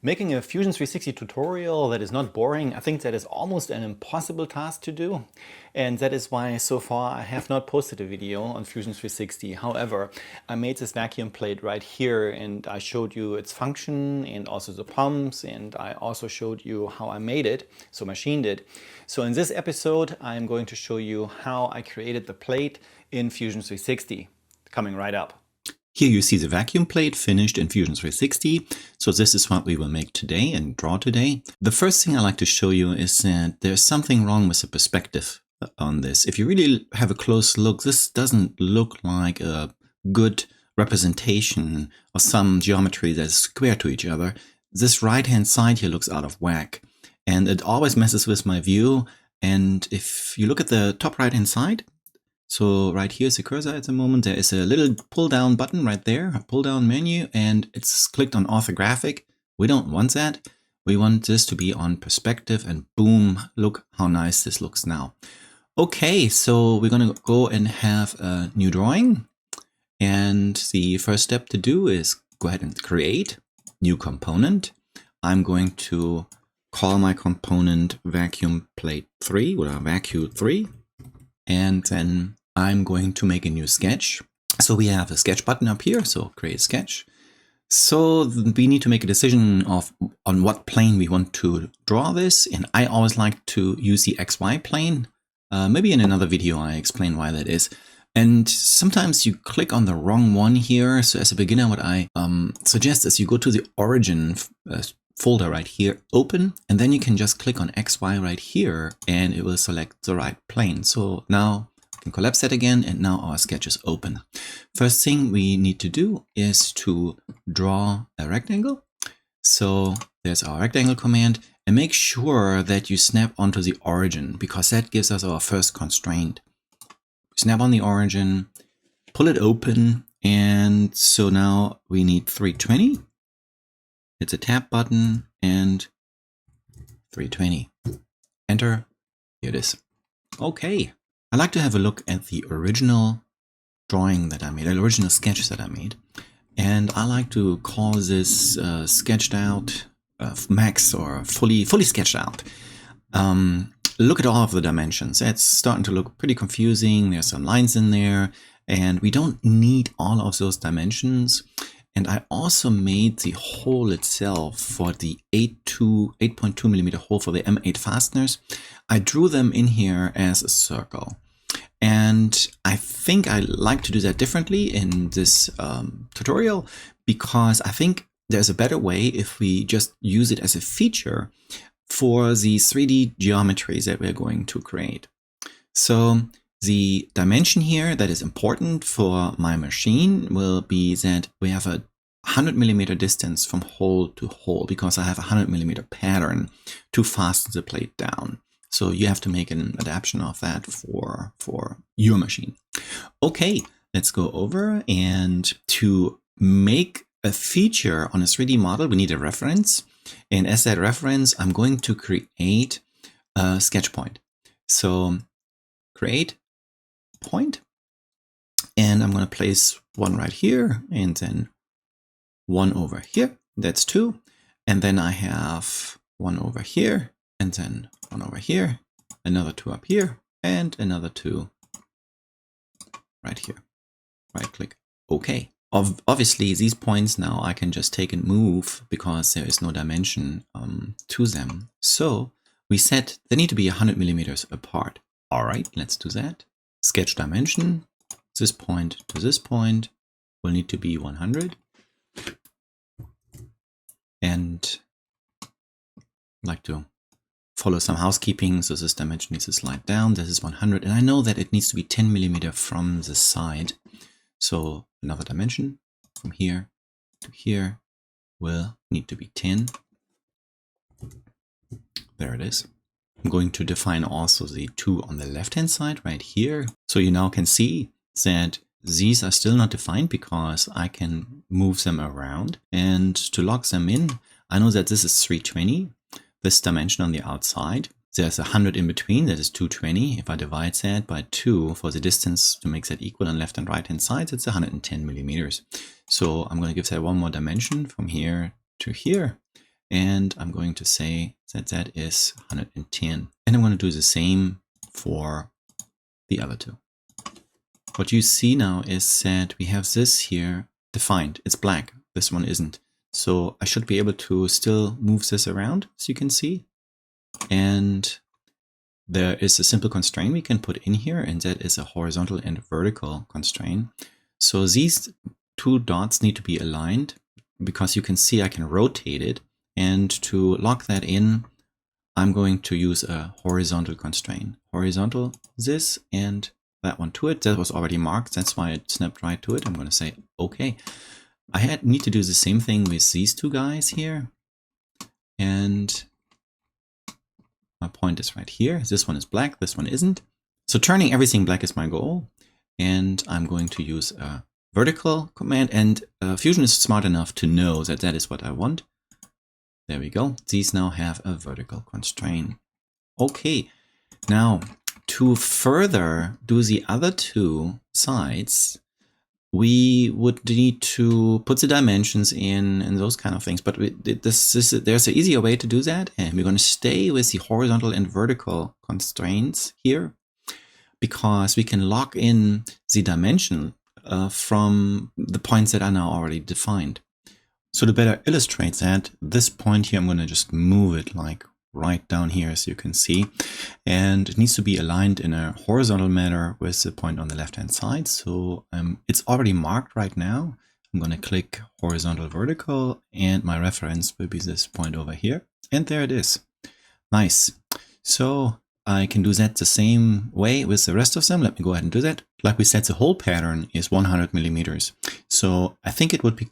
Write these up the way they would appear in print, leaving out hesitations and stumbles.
Making a Fusion 360 tutorial that is not boring, I think that is almost an impossible task to do. And that is why so far I have not posted a video on Fusion 360. However, I made this vacuum plate right here and I showed you its function and also the pumps, and I also showed you how I made it, so machined it. So in this episode, I'm going to show you how I created the plate in Fusion 360. Coming right up. Here you see the vacuum plate finished in Fusion 360. So this is what we will make today and draw today. The first thing I like to show you is that there's something wrong with the perspective on this. If you really have a close look, this doesn't look like a good representation of some geometry that's square to each other. This right-hand side here looks out of whack, and it always messes with my view. And if you look at the top right-hand side, so right here is the cursor at the moment. There is a little pull down button right there, a pull down menu, and it's clicked on orthographic. We don't want that. We want this to be on perspective, and boom, look how nice this looks now. Okay, so we're going to go and have a new drawing. And the first step to do is go ahead and create new component. I'm going to call my component vacuum plate 3 or vacuum 3. And then I'm going to make a new sketch. So we have a sketch button up here, so create sketch. So we need to make a decision on what plane we want to draw this. And I always like to use the XY plane. Maybe in another video I explain why that is. And sometimes you click on the wrong one here. So as a beginner, what I suggest is you go to the origin folder right here, open, and then you can just click on XY right here and it will select the right plane. So now I can collapse that again, and now our sketch is open. First thing we need to do is to draw a rectangle. So there's our rectangle command, and make sure that you snap onto the origin, because that gives us our first constraint. Snap on the origin, pull it open, and so now we need 320. It's a tab button and 320. Enter. Here it is. Okay. I like to have a look at the original drawing that I made, the original sketch that I made. And I like to call this sketched out max, or fully sketched out. Look at all of the dimensions. It's starting to look pretty confusing. There's some lines in there, and we don't need all of those dimensions. And I also made the hole itself for the 8.2 millimeter hole for the M8 fasteners. I drew them in here as a circle. And I think I like to do that differently in this tutorial, because I think there's a better way if we just use it as a feature for the 3D geometries that we're going to create. So the dimension here that is important for my machine will be that we have a 100 millimeter distance from hole to hole, because I have a 100 millimeter pattern to fasten the plate down. So you have to make an adaptation of that for your machine. Okay, let's go over, and to make a feature on a 3D model, we need a reference. And as that reference, I'm going to create a sketch point. So create point, and I'm going to place one right here, and then one over here. That's 2. And then I have one over here, and then one over here, another 2 up here, and another 2 right here. Right click. Okay. Obviously, these points now I can just take and move, because there is no dimension to them. So we said they need to be 100 millimeters apart. All right, let's do that. Sketch dimension, this point to this point will need to be 100. And I'd like to follow some housekeeping. So this dimension needs to slide down. This is 100. And I know that it needs to be 10 millimeter from the side. So another dimension from here to here will need to be 10. There it is. I'm going to define also the 2 on the left-hand side right here. So you now can see that these are still not defined, because I can move them around. And to lock them in, I know that this is 320, this dimension on the outside. There's 100 in between, that is 220. If I divide that by 2 for the distance to make that equal on left and right hand sides, it's 110 millimeters. So I'm going to give that one more dimension from here to here. and I'm going to say that that is 110. And I'm going to do the same for the other two. What you see now is that we have this here defined. It's black. This one isn't. So I should be able to still move this around, as you can see. And there is a simple constraint we can put in here, and that is a horizontal and vertical constraint. So these two dots need to be aligned, because you can see I can rotate it. And to lock that in, I'm going to use a horizontal constraint. Horizontal, this and that one to it. That was already marked. That's why it snapped right to it. I'm going to say, okay. I need to do the same thing with these two guys here. And my point is right here. This one is black. This one isn't. So turning everything black is my goal. And I'm going to use a vertical command. And Fusion is smart enough to know that that is what I want. There we go. These now have a vertical constraint. Okay. Now, to further do the other two sides, we would need to put the dimensions in and those kind of things. But there's an easier way to do that. And we're going to stay with the horizontal and vertical constraints here, because we can lock in the dimension from the points that are now already defined. So to better illustrate that, this point here, I'm going to just move it like right down here, as you can see. And it needs to be aligned in a horizontal manner with the point on the left-hand side. So it's already marked right now. I'm going to click horizontal vertical, and my reference will be this point over here. And there it is. Nice. So I can do that the same way with the rest of them. Let me go ahead and do that. Like we said, the whole pattern is 100 millimeters. So I think it would be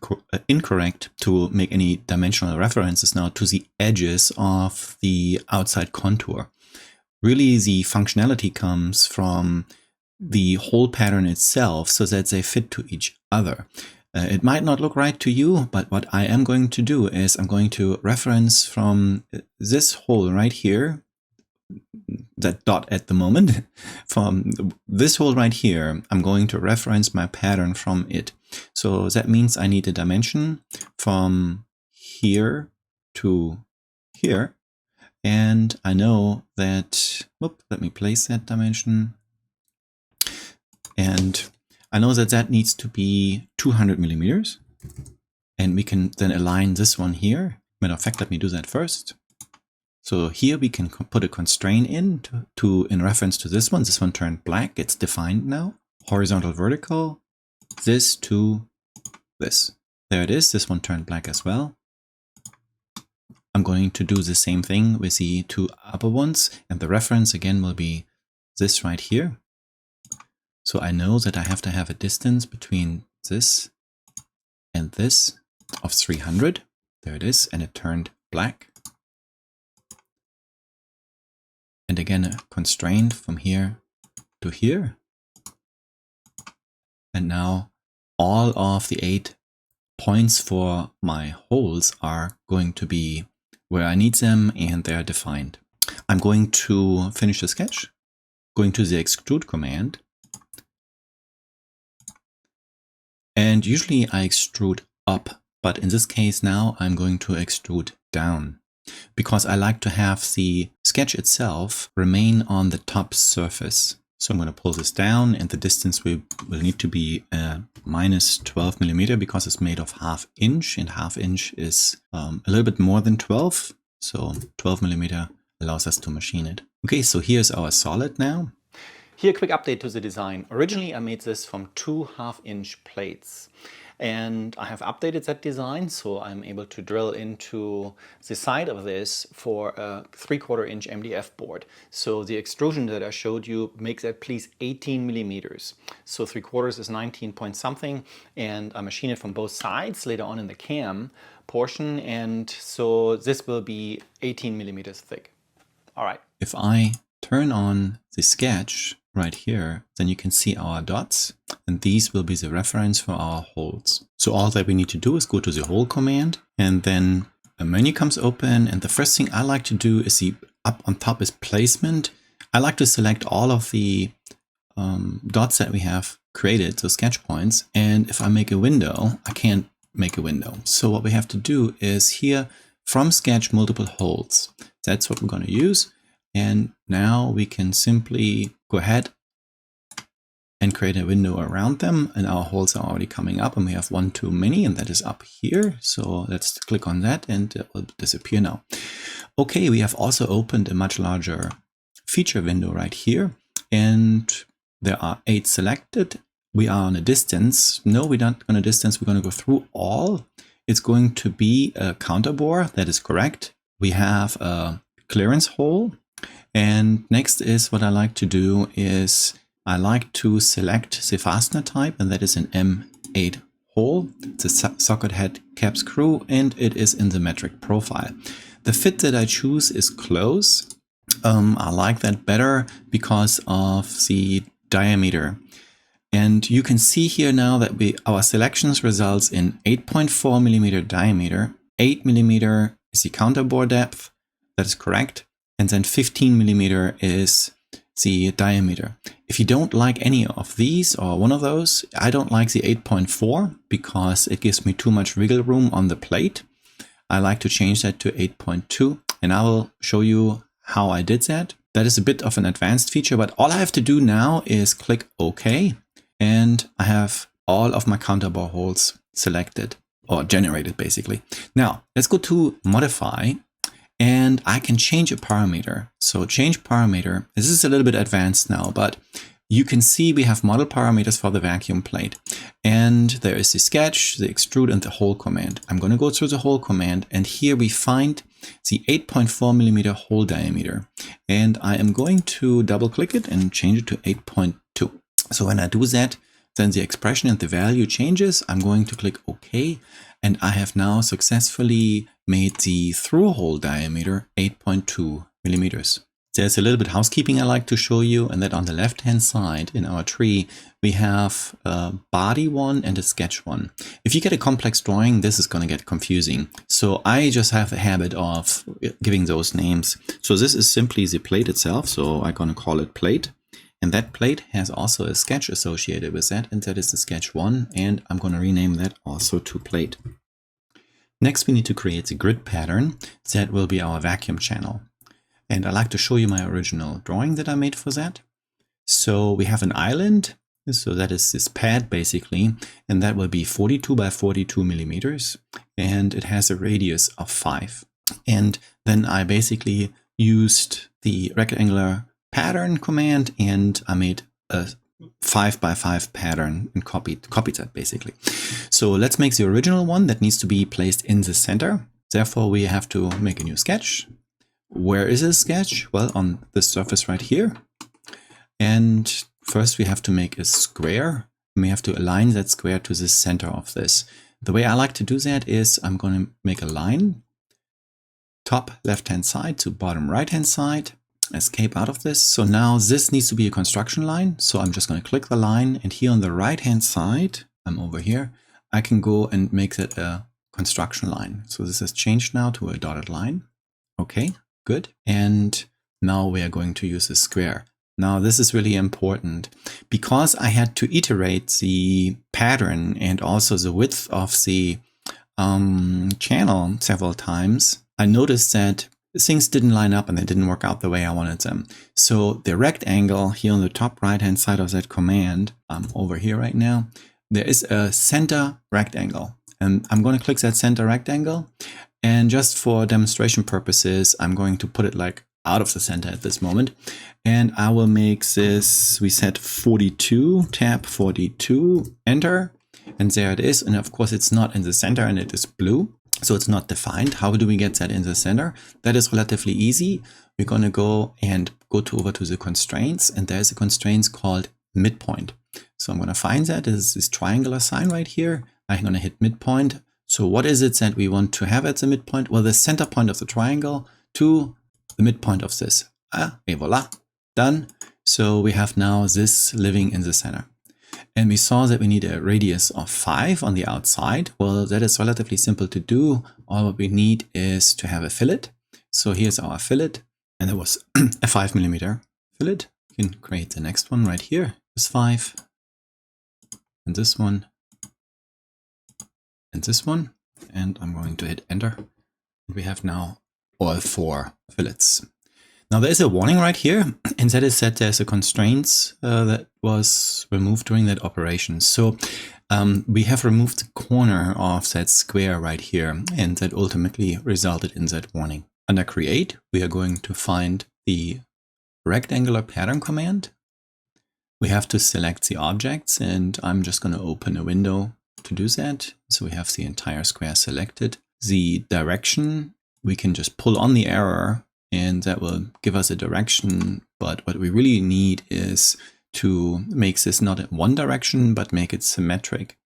incorrect to make any dimensional references now to the edges of the outside contour. Really, the functionality comes from the whole pattern itself, so that they fit to each other. It might not look right to you, but what I am going to do is I'm going to reference from this hole right here, that dot at the moment, from this hole right here, I'm going to reference my pattern from it. So that means I need a dimension from here to here. And I know that, let me place that dimension. And I know that that needs to be 200 millimeters. And we can then align this one here. Matter of fact, let me do that first. So here we can put a constraint in in reference to this one. This one turned black. It's defined now. Horizontal, vertical. This to this. There it is. This one turned black as well. I'm going to do the same thing with the two upper ones. And the reference again will be this right here. So I know that I have to have a distance between this and this of 300. There it is. And it turned black. And again, a constraint from here to here. And now all of the 8 points for my holes are going to be where I need them, and they are defined. I'm going to finish the sketch, going to the extrude command. And usually I extrude up, but in this case now I'm going to extrude down, because I like to have the sketch itself remain on the top surface. So I'm going to pull this down, and the distance will need to be minus 12 millimeter, because it's made of 1/2 inch, and 1/2 inch is a little bit more than 12. So 12 millimeter allows us to machine it. Okay, so here's our solid now. Here, a quick update to the design. Originally, I made this from 2 1/2-inch plates. And I have updated that design, so I'm able to drill into the side of this for a 3/4-inch MDF board. So the extrusion that I showed you makes at least 18 millimeters. So 3/4 is 19 point something, and I machine it from both sides later on in the cam portion, and so this will be 18 millimeters thick. All right. If I turn on the sketch right here, then you can see our dots, and these will be the reference for our holes. So all that we need to do is go to the hole command, and then a menu comes open, and the first thing I like to do is up on top is placement. I like to select all of the dots that we have created, so sketch points, and if I make a window, I can't make a window. So what we have to do is here from sketch multiple holes. That's what we're going to use. And now we can simply go ahead and create a window around them, and our holes are already coming up, and we have one too many, and that is up here. So let's click on that and it will disappear now. Okay, we have also opened a much larger feature window right here, and there are 8 selected. We are on a distance. No, we're not on a distance. We're going to go through all. It's going to be a counterbore. That is correct. We have a clearance hole. And next is what I like to do is I like to select the fastener type, and that is an M8 hole. It's a socket head cap screw, and it is in the metric profile. The fit that I choose is close. I like that better because of the diameter. And you can see here now that our selections results in 8.4 millimeter diameter, 8 millimeter is the counterbore depth, that is correct, and then 15 millimeter is the diameter. If you don't like any of these or one of those, I don't like the 8.4 because it gives me too much wiggle room on the plate. I like to change that to 8.2, and I will show you how I did that. That is a bit of an advanced feature, but all I have to do now is click OK, and I have all of my counterbore holes selected or generated basically. Now let's go to modify, and I can change a parameter. So change parameter, this is a little bit advanced now, but you can see we have model parameters for the vacuum plate, and there is the sketch, the extrude, and the hole command. I'm going to go through the hole command, and here we find the 8.4 millimeter hole diameter, and I am going to double click it and change it to 8.2. So when I do that, then the expression and the value changes. I'm going to click OK, and I have now successfully made the through hole diameter 8.2 millimeters. There's a little bit housekeeping I like to show you, and that on the left hand side in our tree we have a body one and a sketch one. If you get a complex drawing, this is going to get confusing. So I just have a habit of giving those names. So this is simply the plate itself, so I'm going to call it plate. And that plate has also a sketch associated with that, and that is the sketch 1, and I'm going to rename that also to plate. Next, we need to create the grid pattern. That will be our vacuum channel. And I like to show you my original drawing that I made for that. So we have an island, so that is this pad basically, and that will be 42 by 42 millimeters, and it has a radius of 5. And then I basically used the rectangular pattern command, and I made a 5 by 5 pattern and copied that basically. So let's make the original one that needs to be placed in the center. Therefore, we have to make a new sketch. Where is this sketch? Well, on the surface right here. And first we have to make a square. We have to align that square to the center of this. The way I like to do that is I'm going to make a line, top left hand side to bottom right hand side. Escape out of this. So now this needs to be a construction line. So I'm just going to click the line, and here on the right hand side, I'm over here, I can go and make that a construction line. So this has changed now to a dotted line. Okay, good. And now we are going to use a square. Now this is really important because I had to iterate the pattern and also the width of the channel several times. I noticed that things didn't line up and they didn't work out the way I wanted them. So the rectangle here on the top right hand side of that command, I'm over here right now, there is a center rectangle, and I'm going to click that center rectangle, and just for demonstration purposes I'm going to put it like out of the center at this moment, and I will make this, we set 42, tab 42, enter, and there it is. And of course it's not in the center and it is blue. So it's not defined. How do we get that in the center? That is relatively easy. We're going to go over to the constraints, and there's a constraint called midpoint. So I'm going to find that as this triangular sign right here. I'm going to hit midpoint. So what is it that we want to have at the midpoint? Well, the center point of the triangle to the midpoint of this. Et voila, done. So we have now this living in the center. And we saw that we need a radius of 5 on the outside. Well, that is relatively simple to do. All what we need is to have a fillet. So here's our fillet, and it was a 5 millimeter fillet. You can create the next one right here. This 5, and this one, and this one. And I'm going to hit enter. We have now all 4 fillets. Now there's a warning right here, and that is that there's a constraint that was removed during that operation. So we have removed the corner of that square right here, and that ultimately resulted in that warning. Under Create, we are going to find the rectangular pattern command. We have to select the objects, and I'm just going to open a window to do that. So we have the entire square selected. The direction, we can just pull on the arrow and that will give us a direction. But what we really need is to make this not in one direction, but make it symmetric.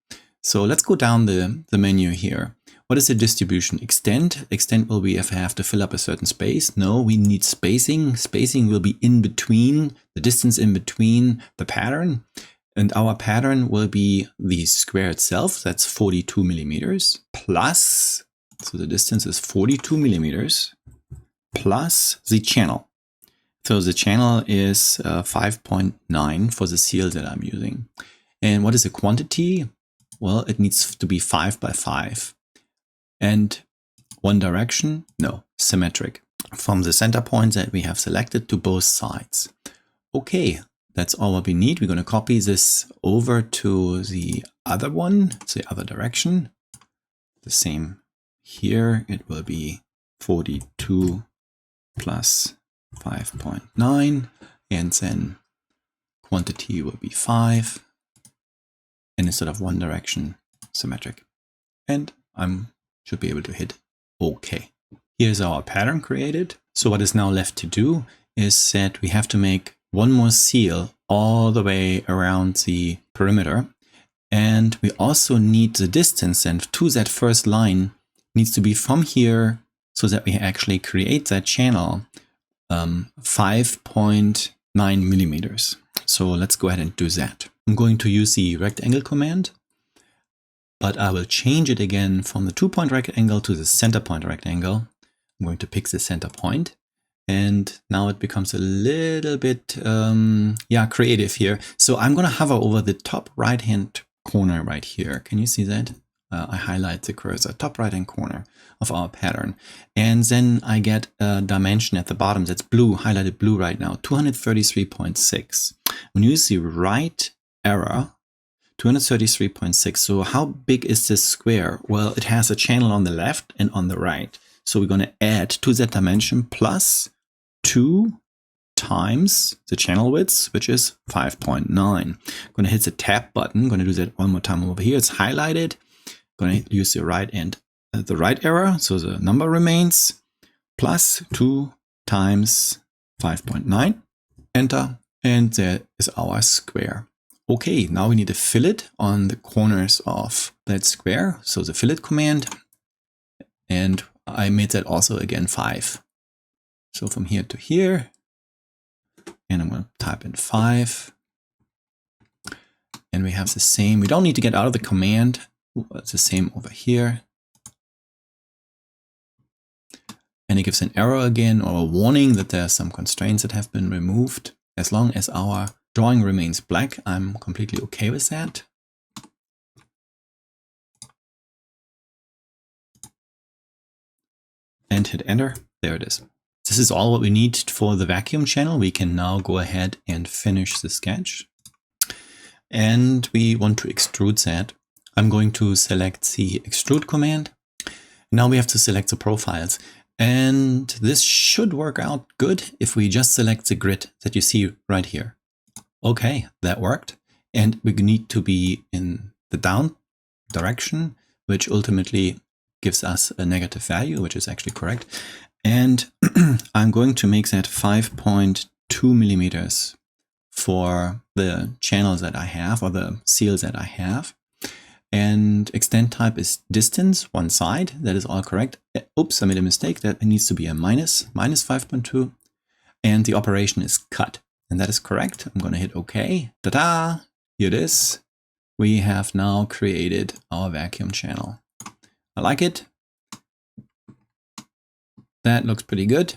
So let's go down the menu here. What is the distribution? Extend. Extend will be if I have to fill up a certain space. No, we need spacing. Spacing will be in between, the distance in between the pattern. And our pattern will be the square itself. That's 42 millimeters plus, so the distance is 42 millimeters plus the channel. So the channel is 5.9 for the seal that I'm using. And what is the quantity? Well, it needs to be 5 by 5. And one direction? No, symmetric. From the center point that we have selected to both sides. Okay, that's all what we need. We're going to copy this over to the other one, the other direction. The same here. It will be 42 plus 5.9, and then quantity will be 5, and instead of one direction, symmetric. And I should be able to hit OK. Here's our pattern created. So what is now left to do is that we have to make one more seal all the way around the perimeter. And we also need the distance, and to that first line needs to be from here so that we actually create that channel 5.9 millimeters. So let's go ahead and do that. I'm going to use the rectangle command, but I will change it again from the 2-point rectangle to the center point rectangle. I'm going to pick the center point, and now it becomes a little bit creative here. So I'm going to hover over the top right hand corner right here. Can you see that? I highlight the cursor, top right hand corner of our pattern. And then I get a dimension at the bottom that's blue, highlighted blue right now, 233.6. When you use the right arrow, 233.6. So how big is this square? Well, it has a channel on the left and on the right. So we're going to add to that dimension plus 2 times the channel width, which is 5.9. I'm going to hit the tab button. I'm going to do that one more time over here. It's highlighted. I'm going to use the right arrow. So the number remains plus 2 times 5.9. Enter. And there is our square. Okay, now we need a fillet on the corners of that square. So the fillet command. And I made that also again 5. So from here to here. And I'm going to type in 5. And we have the same. We don't need to get out of the command. It's the same over here. And it gives an error again, or a warning that there are some constraints that have been removed. As long as our drawing remains black, I'm completely okay with that. And hit enter. There it is. This is all what we need for the vacuum channel. We can now go ahead and finish the sketch. And we want to extrude that. I'm going to select the extrude command. Now we have to select the profiles. And this should work out good if we just select the grid that you see right here. Okay, that worked. And we need to be in the down direction, which ultimately gives us a negative value, which is actually correct. And I'm going to make that 5.2 millimeters for the channels that I have, or the seals that I have. And extend type is distance, one side. That is all correct. Oops, I made a mistake. That needs to be a minus 5.2. And the operation is cut. And that is correct. I'm going to hit OK. Ta-da! Here it is. We have now created our vacuum channel. I like it. That looks pretty good.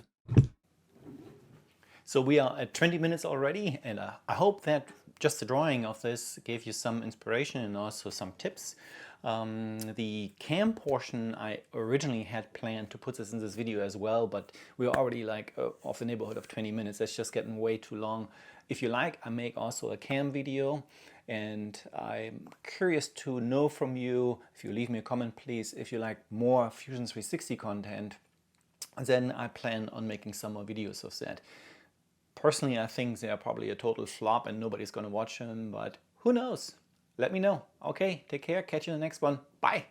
So we are at 20 minutes already, and I hope that just the drawing of this gave you some inspiration and also some tips. The cam portion, I originally had planned to put this in this video as well, but we're already like off the neighborhood of 20 minutes. That's just getting way too long. If you like, I make also a cam video, and I'm curious to know from you, if you leave me a comment please, if you like more Fusion 360 content, then I plan on making some more videos of that. Personally, I think they are probably a total flop and nobody's gonna watch them, but who knows? Let me know. Okay, take care, catch you in the next one. Bye!